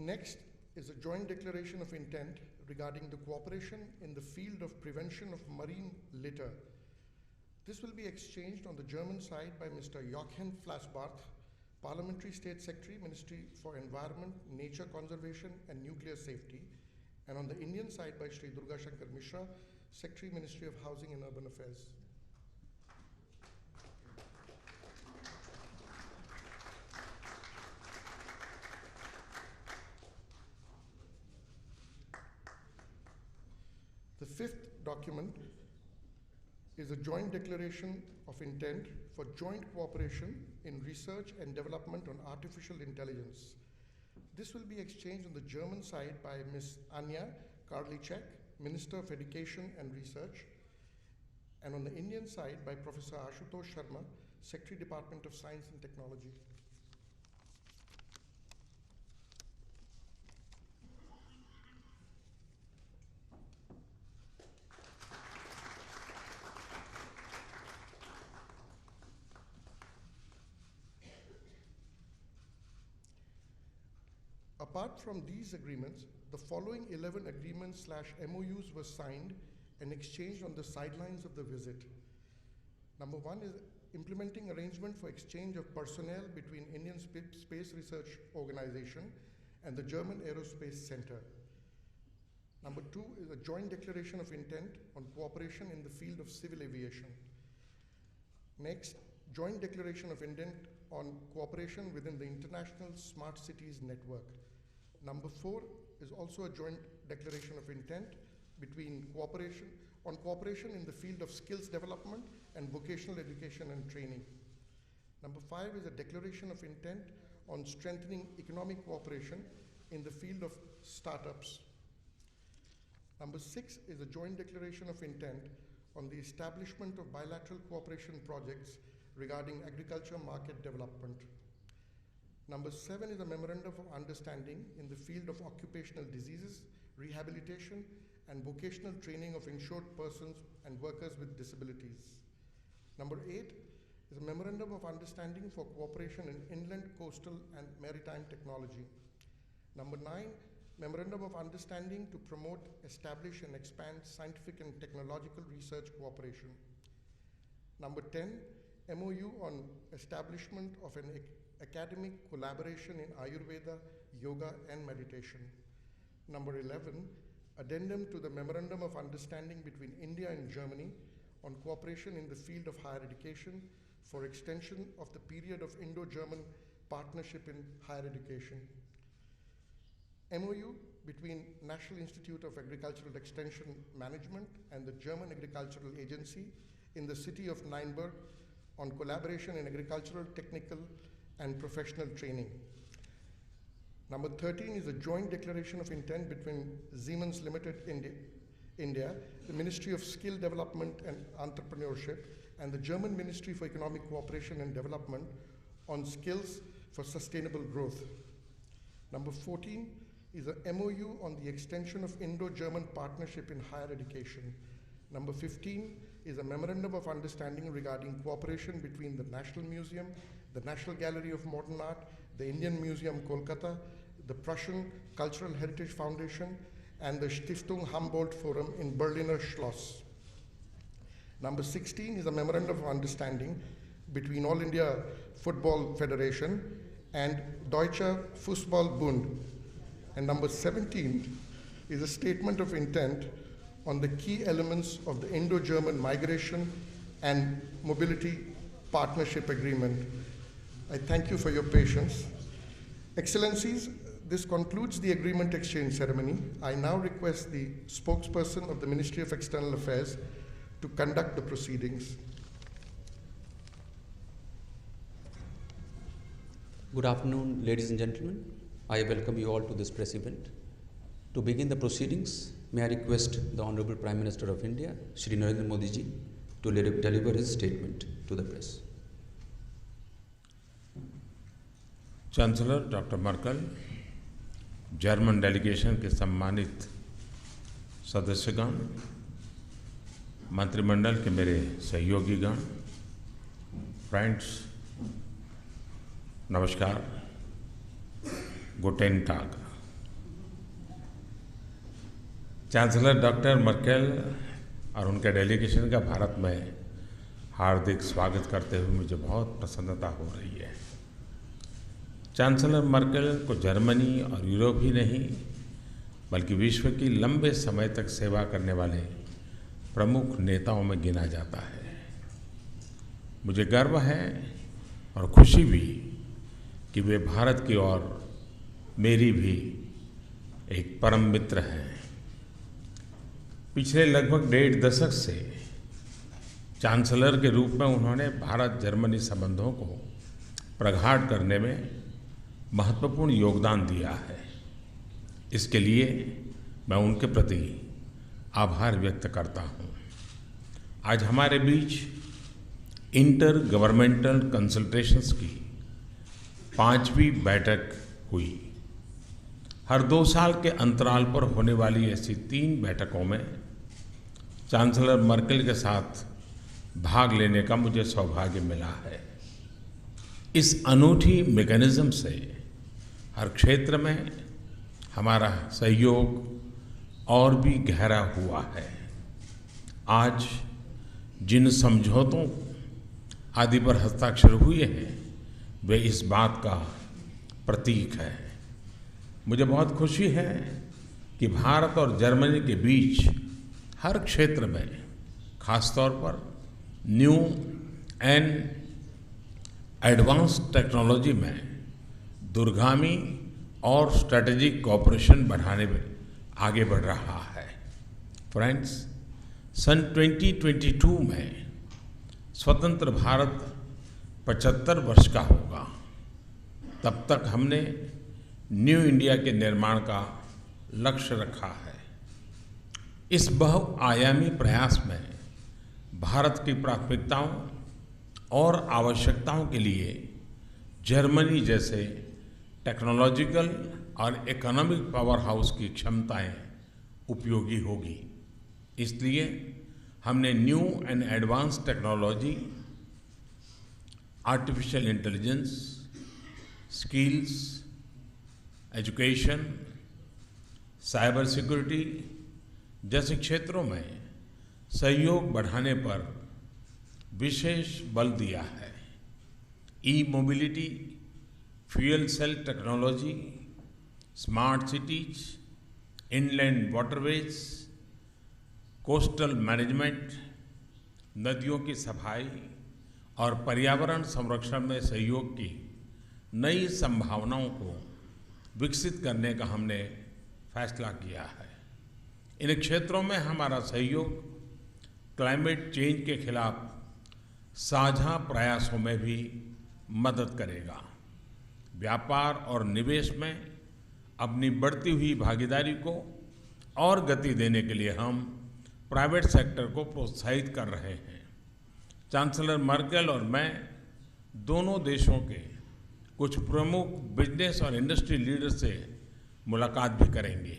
Next is a joint declaration of intent regarding the cooperation in the field of prevention of marine litter. This will be exchanged on the German side by Mr. Jochen Flassbarth, Parliamentary State Secretary, Ministry for Environment, Nature Conservation and Nuclear Safety, and on the Indian side by Shri Durga Shankar Mishra, Secretary, Ministry of Housing and Urban Affairs. The fifth document is a joint declaration of intent for joint cooperation in research and development on artificial intelligence. This will be exchanged on the German side by Ms. Anja Karliczek, Minister of Education and Research, and on the Indian side by Professor Ashutosh Sharma, Secretary, Department of Science and Technology. Apart from these agreements, the following 11 agreements/MOUs were signed and exchanged on the sidelines of the visit. Number one is implementing arrangement for exchange of personnel between Indian Space Research Organization and the German Aerospace Center. Number two is a joint declaration of intent on cooperation in the field of civil aviation. Next, joint declaration of intent on cooperation within the International Smart Cities Network. Number four is also a joint declaration of intent between cooperation in the field of skills development and vocational education and training. Number five is a declaration of intent on strengthening economic cooperation in the field of startups. Number six is a joint declaration of intent on the establishment of bilateral cooperation projects regarding agriculture market development. Number seven is a memorandum of understanding in the field of occupational diseases, rehabilitation, and vocational training of insured persons and workers with disabilities. Number eight is a memorandum of understanding for cooperation in inland, coastal, and maritime technology. Number nine, memorandum of understanding to promote, establish, and expand scientific and technological research cooperation. Number 10, MOU on establishment of an academic collaboration in Ayurveda, yoga, and meditation. Number 11, addendum to the Memorandum of Understanding between India and Germany on cooperation in the field of higher education for extension of the period of Indo-German partnership in higher education. MOU between National Institute of Agricultural Extension Management and the German Agricultural Agency in the city of Nuremberg on collaboration in agricultural, technical, and professional training. Number 13 is a joint declaration of intent between Siemens Limited India, the Ministry of Skill Development and Entrepreneurship, and the German Ministry for Economic Cooperation and Development on skills for sustainable growth. Number 14 is a MOU on the extension of Indo-German partnership in higher education. Number 15 is a memorandum of understanding regarding cooperation between the National Museum, the National Gallery of Modern Art, the Indian Museum, Kolkata, the Prussian Cultural Heritage Foundation, and the Stiftung Humboldt Forum in Berliner Schloss. Number 16 is a memorandum of understanding between All India Football Federation and Deutscher Fußball-Bund. And number 17 is a statement of intent on the key elements of the Indo-German Migration and Mobility Partnership Agreement. I thank you for your patience. Excellencies, this concludes the agreement exchange ceremony. I now request the spokesperson of the Ministry of External Affairs to conduct the proceedings. Good afternoon, ladies and gentlemen. I welcome you all to this press event. To begin the proceedings, may I request the Honorable Prime Minister of India, Shri Narendra Modi ji, to deliver his statement to the press. Chancellor doctor Merkel, German delegation के सम्मानित सदस्यगण, मंत्रिमंडल के मेरे सहयोगीगण, friends, नमस्कार, गुटेन टाग। Chancellor doctor Merkel और उनके delegation का भारत में हार्दिक स्वागत करते हुए मुझे बहुत प्रसन्नता हो रही है। चांसलर मर्केल को जर्मनी और यूरोप ही नहीं बल्कि विश्व की लंबे समय तक सेवा करने वाले प्रमुख नेताओं में गिना जाता है। मुझे गर्व है और खुशी भी कि वे भारत की ओर मेरी भी एक परम मित्र हैं। पिछले लगभग 1.5 दशक से चांसलर के रूप में उन्होंने भारत जर्मनी संबंधों को प्रगाढ़ करने में महत्वपूर्ण योगदान दिया है। इसके लिए मैं उनके प्रति आभार व्यक्त करता हूँ। आज हमारे बीच इंटर गवर्नमेंटल कंसल्टेशंस की 5वीं बैठक हुई। हर 2 साल के अंतराल पर होने वाली ऐसी 3 बैठकों में चांसलर मर्केल के साथ भाग लेने का मुझे सौभाग्य मिला है। इस अनूठी मैकेनिज्म से हर क्षेत्र में हमारा सहयोग और भी गहरा हुआ है। आज जिन समझौतों आदि पर हस्ताक्षर हुए हैं वे इस बात का प्रतीक है। मुझे बहुत खुशी है कि भारत और जर्मनी के बीच हर क्षेत्र में, खासतौर पर न्यू एंड एडवांस टेक्नोलॉजी में दूरगामी और स्ट्रेटेजिक कोऑपरेशन बढ़ाने में आगे बढ़ रहा है। फ्रेंड्स, सन 2022 में स्वतंत्र भारत 75 वर्ष का होगा। तब तक हमने न्यू इंडिया के निर्माण का लक्ष्य रखा है। इस बहुआयामी प्रयास में भारत की प्राथमिकताओं और आवश्यकताओं के लिए जर्मनी जैसे टेक्नोलॉजिकल और इकोनॉमिक पावर हाउस की क्षमताएं उपयोगी होगी। इसलिए हमने new and advance technology, artificial intelligence, skills, education, cyber security जैसे क्षेत्रों में सहयोग बढ़ाने पर विशेष बल दिया है। E mobility, fuel cell technology, smart cities, inland waterways, coastal management, नदियों की सफाई और पर्यावरण संरक्षण में सहयोग की नई संभावनाओं को विकसित करने का हमने फैसला किया है। इन क्षेत्रों में हमारा सहयोग क्लाइमेट चेंज के खिलाफ साझा प्रयासों में भी मदद करेगा। व्यापार और निवेश में अपनी बढ़ती हुई भागीदारी को और गति देने के लिए हम प्राइवेट सेक्टर को प्रोत्साहित कर रहे हैं। चांसलर मर्केल और मैं दोनों देशों के कुछ प्रमुख बिजनेस और इंडस्ट्री लीडर से मुलाकात भी करेंगे।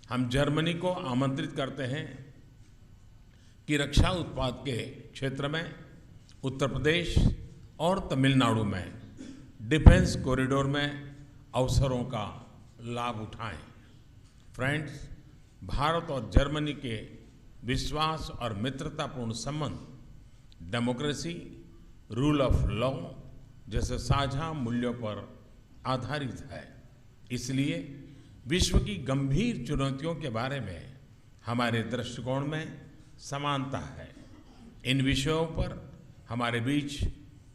हम जर्मनी को आमंत्रित करते हैं कि रक्षा उत्पाद के क्षेत्र में उत्तर प्रदेश और तमिलनाडु में डिफेंस कॉरिडोर में अवसरों का लाभ उठाएं। फ्रेंड्स, भारत और जर्मनी के विश्वास और मित्रतापूर्ण संबंध डेमोक्रेसी, रूल ऑफ लॉ जैसे साझा मूल्यों पर आधारित है। इसलिए विश्व की गंभीर चुनौतियों के बारे में हमारे दृष्टिकोण में समानता है। इन विषयों पर हमारे बीच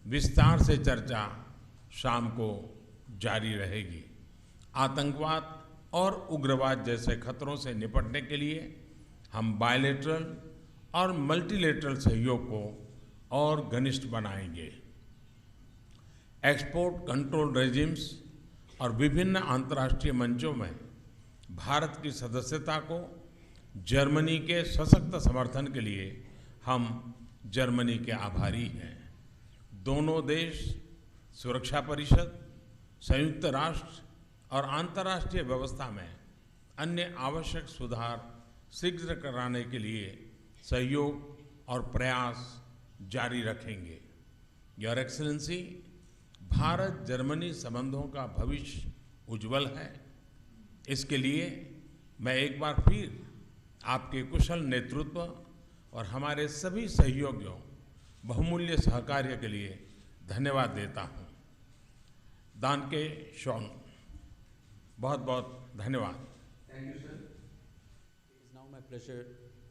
विस्तार से चर्चा शाम को जारी रहेगी। आतंकवाद और उग्रवाद जैसे खतरों से निपटने के लिए हम बायलैटरल और मल्टीलैटरल सहयोग को और घनिष्ठ बनाएंगे। एक्सपोर्ट कंट्रोल रेजिम्स और विभिन्न अंतर्राष्ट्रीय मंचों में भारत की सदस्यता को जर्मनी के सशक्त समर्थन के लिए हम जर्मनी के आभारी हैं। दोनों देश सुरक्षा परिषद, संयुक्त राष्ट्र और अंतर्राष्ट्रीय व्यवस्था में अन्य आवश्यक सुधार शीघ्र कराने के लिए सहयोग और प्रयास जारी रखेंगे। योर एक्सीलेंसी, भारत जर्मनी संबंधों का भविष्य उज्जवल है। इसके लिए मैं एक बार फिर आपके कुशल नेतृत्व और हमारे सभी सहयोगियों बहुमूल्य सहकार्य के लिए धन्यवाद देता हूँ। दानके शॉन, बहुत बहुत धन्यवाद। Thank you, sir. It is now my pleasure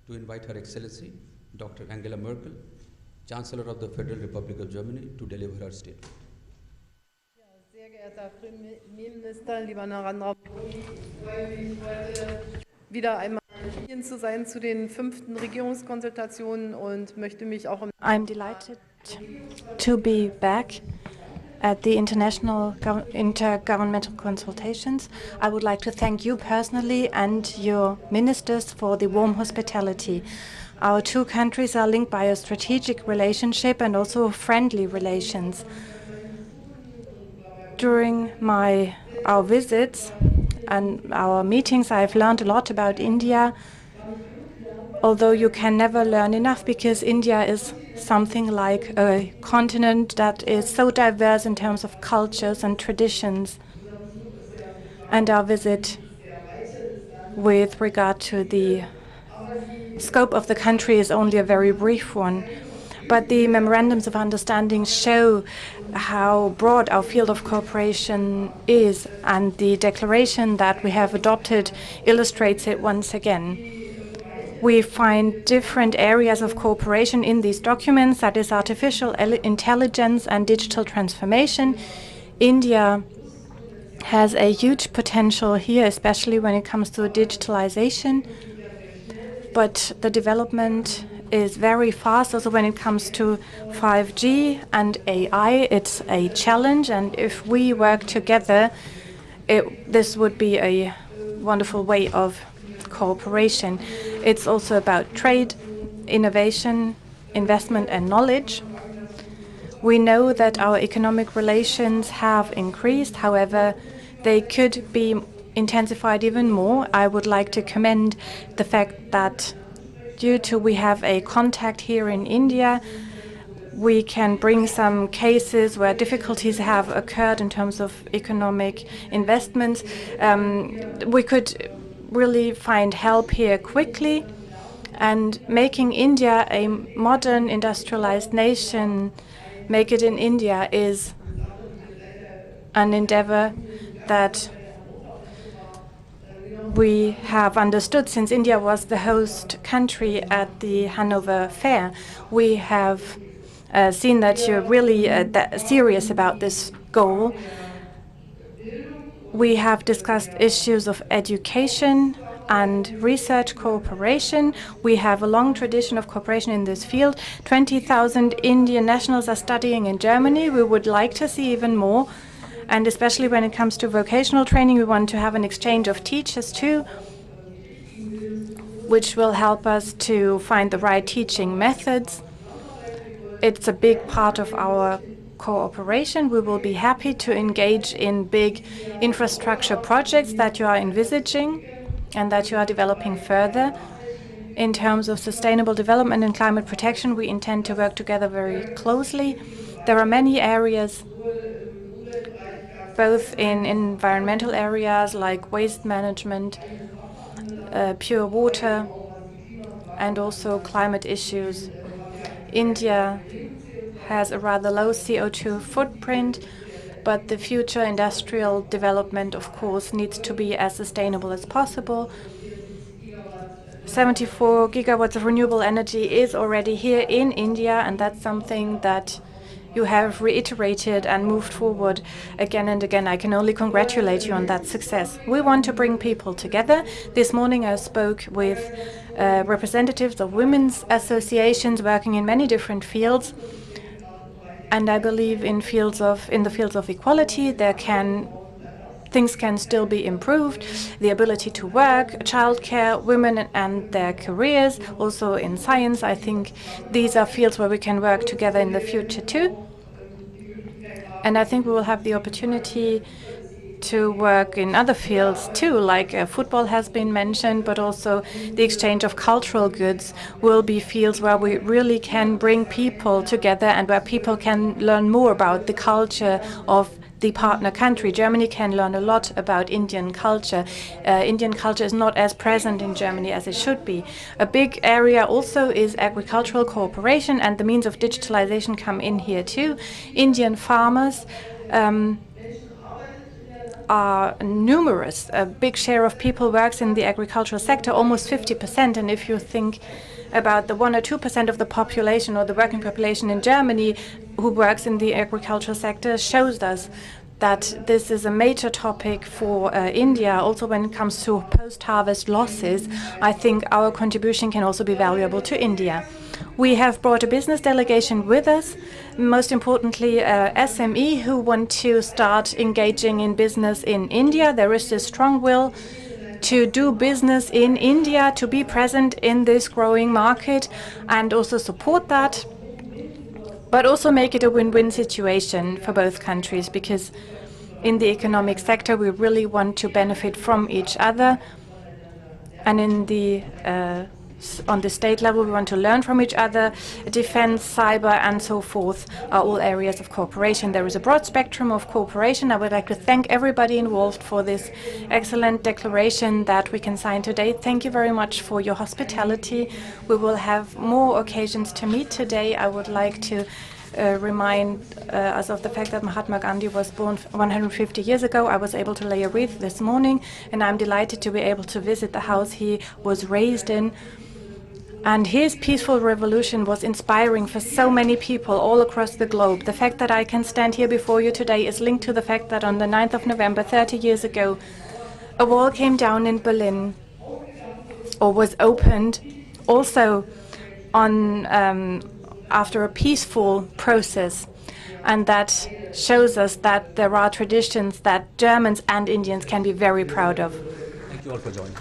to invite Her Excellency Dr. Angela Merkel, Chancellor of the Federal Republic of Germany, to deliver her statement. Sehr geehrter Herr Premierminister, lieber Narendra Modi, ich freue mich heute wieder einmal hier zu sein zu den 5. Regierungskonsultationen und möchte mich auch I'm delighted to be back at the intergovernmental consultations. I would like to thank you personally and your ministers for the warm hospitality. Our two countries are linked by a strategic relationship and also friendly relations. During our visits and our meetings, I've learned a lot about India, although you can never learn enough because India is something like a continent that is so diverse in terms of cultures and traditions. And our visit with regard to the scope of the country is only a very brief one. But the memorandums of understanding show how broad our field of cooperation is, and the declaration that we have adopted illustrates it once again. We find different areas of cooperation in these documents, that is artificial intelligence and digital transformation. India has a huge potential here, especially when it comes to digitalization. But the development is very fast also when it comes to 5G and AI. It's a challenge, and if we work together, this would be a wonderful way of cooperation. It's also about trade, innovation, investment, and knowledge. We know that our economic relations have increased. However, they could be intensified even more. I would like to commend the fact that due to we have a contact here in India, we can bring some cases where difficulties have occurred in terms of economic investments. We could really find help here quickly, and making India a modern industrialized nation, make it in India, is an endeavor that we have understood since India was the host country at the Hanover Fair. We have seen that you're really serious about this goal. We have discussed issues of education and research cooperation. We have a long tradition of cooperation in this field. 20,000 Indian nationals are studying in Germany. We would like to see even more. And especially when it comes to vocational training, we want to have an exchange of teachers too, which will help us to find the right teaching methods. It's a big part of our cooperation. We will be happy to engage in big infrastructure projects that you are envisaging and that you are developing further. In terms of sustainable development and climate protection, we intend to work together very closely. There are many areas, both in environmental areas like waste management, pure water, and also climate issues. India has a rather low CO2 footprint, but the future industrial development, of course, needs to be as sustainable as possible. 74 gigawatts of renewable energy is already here in India, and that's something that you have reiterated and moved forward again and again. I can only congratulate you on that success. We want to bring people together. This morning I spoke with representatives of women's associations working in many different fields. And I believe in the fields of equality, things can still be improved. The ability to work, childcare, women and their careers, also in science. I think these are fields where we can work together in the future too. And I think we will have the opportunity to work in other fields too, like football has been mentioned, but also the exchange of cultural goods will be fields where we really can bring people together and where people can learn more about the culture of the partner country. Germany can learn a lot about Indian culture. Indian culture is not as present in Germany as it should be. A big area also is agricultural cooperation, and the means of digitalization come in here too. Indian farmers are numerous. A big share of people works in the agricultural sector, almost 50%. And if you think about the 1 or 2% of the population or the working population in Germany who works in the agricultural sector, shows us that this is a major topic for India. Also, when it comes to post-harvest losses, I think our contribution can also be valuable to India. We have brought a business delegation with us, most importantly SME who want to start engaging in business in India. There is a strong will to do business in India, to be present in this growing market and also support that, but also make it a win-win situation for both countries, because in the economic sector we really want to benefit from each other, and in the on the state level we want to learn from each other. Defense, cyber and so forth are all areas of cooperation. There is a broad spectrum of cooperation. I would like to thank everybody involved for this excellent declaration that we can sign today. Thank you very much for your hospitality. We will have more occasions to meet today. I would like to remind us of the fact that Mahatma Gandhi was born 150 years ago. I was able to lay a wreath this morning, and I'm delighted to be able to visit the house he was raised in. And his peaceful revolution was inspiring for so many people all across the globe. The fact that I can stand here before you today is linked to the fact that on the 9th of November, 30 years ago, a wall came down in Berlin, or was opened, also on after a peaceful process. And that shows us that there are traditions that Germans and Indians can be very proud of. Thank you all for joining.